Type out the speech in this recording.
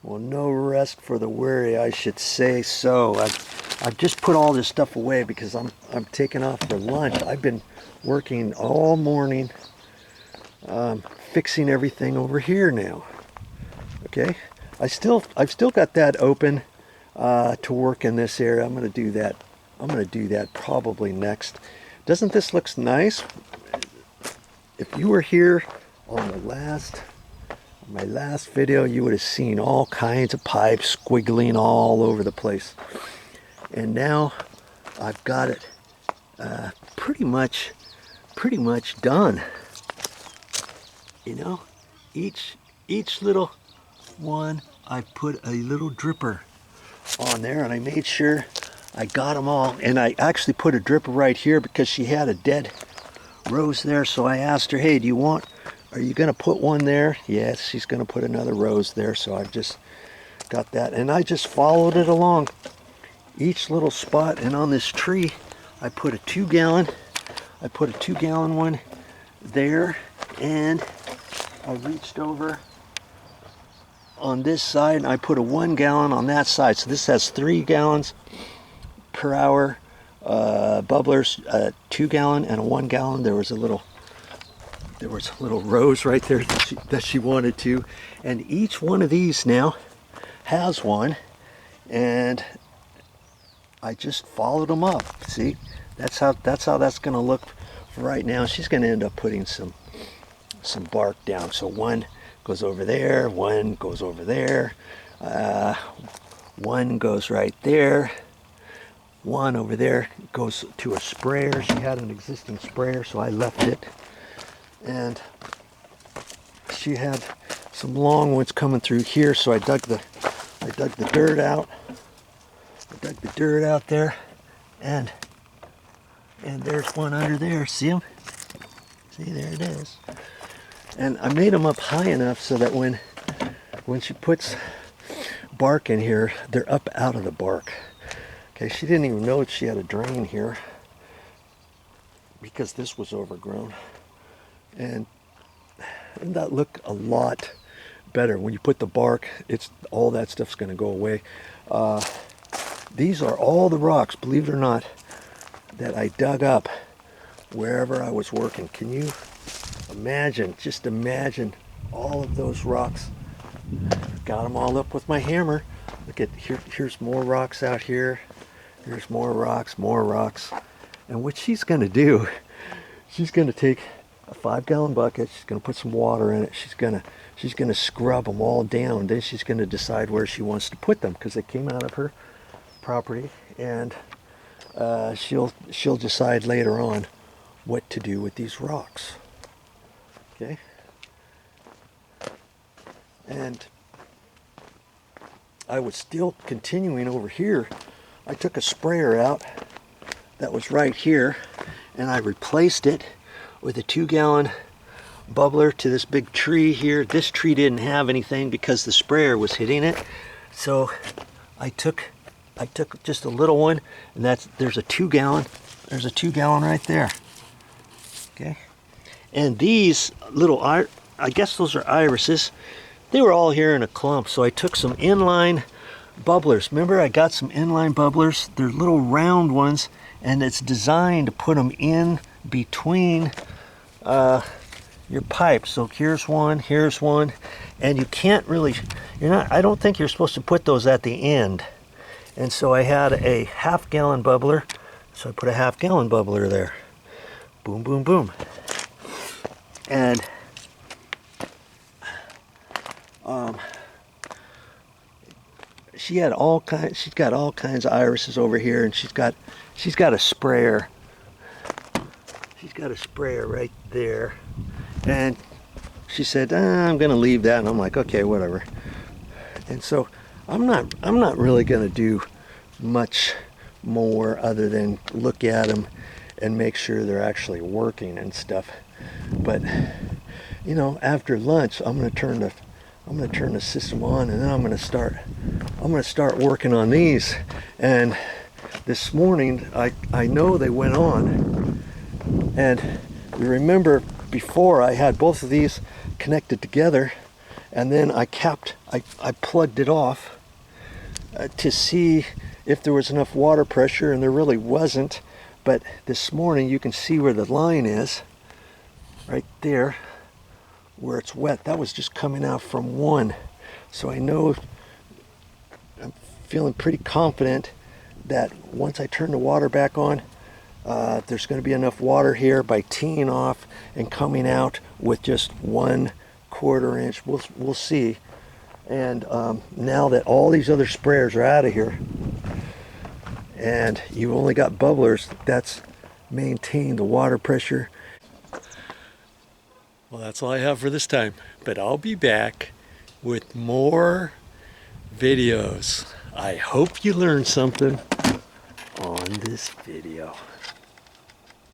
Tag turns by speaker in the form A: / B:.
A: Well, no rest for the weary, I should say so. I've just put all this stuff away because I'm taking off for lunch. I've been working all morning, fixing everything over here now. Okay, I've still got that open to work in this area. I'm going to do that. I'm going to do that probably next. Doesn't this look nice? If you were here on my last video, you would have seen all kinds of pipes squiggling all over the place. And now I've got it pretty much done. You know, each little one, I put a little dripper on there, and I made sure I got them all. And I actually put a dripper right here because she had a dead rose there. So I asked her, hey, are you going to put one there? Yes, she's going to put another rose there. So I've just got that, and I just followed it along each little spot. And on this tree, I put a 2-gallon. I put a 2-gallon one there, and I reached over on this side and I put a 1-gallon on that side. So this has 3 gallons per hour bubblers, 2-gallon and a 1-gallon. There was a little rose right there that she wanted to, and each one of these now has one, and I just followed them up. See, that's how that's going to look for right now. She's going to end up putting some bark down. So one goes over there, one goes over there, one goes right there, one over there goes to a sprayer. She had an existing sprayer, so I left it. And she had some long ones coming through here, so I dug the dirt out. I dug the dirt out there, and there's one under there. See them? See, there it is. And I made them up high enough so that when she puts bark in here, they're up out of the bark. Okay, she didn't even know she had a drain here because this was overgrown. And that look a lot better when you put the bark. It's all that stuff's going to go away. These are all the rocks, believe it or not, that I dug up wherever I was working. Can you imagine? Just imagine all of those rocks. Got them all up with my hammer. Look at here. Here's more rocks out here. Here's more rocks, more rocks. And what she's going to do, she's going to take a 5-gallon bucket. She's going to put some water in it. She's going to scrub them all down. Then she's going to decide where she wants to put them because they came out of her property, and she'll decide later on what to do with these rocks. Okay. And I was still continuing over here. I took a sprayer out that was right here, and I replaced it with a 2-gallon bubbler to this big tree here. This tree didn't have anything because the sprayer was hitting it. So I took just a little one, and there's a 2-gallon. There's a 2-gallon right there. Okay. And these little, I guess those are irises. They were all here in a clump, so I took some inline bubblers. Remember, I got some inline bubblers. They're little round ones, and it's designed to put them in between your pipes. So here's one, and you can't really, I don't think you're supposed to put those at the end. And so I had a 1/2-gallon bubbler, so I put a 1/2-gallon bubbler there. Boom, boom, boom. And she's got all kinds of irises over here, and she's got a sprayer. She's got a sprayer right there, and she said, I'm gonna leave that, and I'm like, okay, whatever. And so I'm not really gonna do much more other than look at them and make sure they're actually working and stuff. But after lunch, I'm gonna turn the system on, and then I'm gonna start working on these. And this morning, I know they went on, and you remember before I had both of these connected together, and then I plugged it off to see if there was enough water pressure, and there really wasn't. But this morning you can see where the line is, right there, where it's wet. That was just coming out from one. So I know, I'm feeling pretty confident that once I turn the water back on, there's going to be enough water here by teeing off and coming out with just 1/4 inch. We'll see. And now that all these other sprayers are out of here and you've only got bubblers, that's maintained the water pressure. Well, that's all I have for this time, but I'll be back with more videos. I hope you learned something on this video.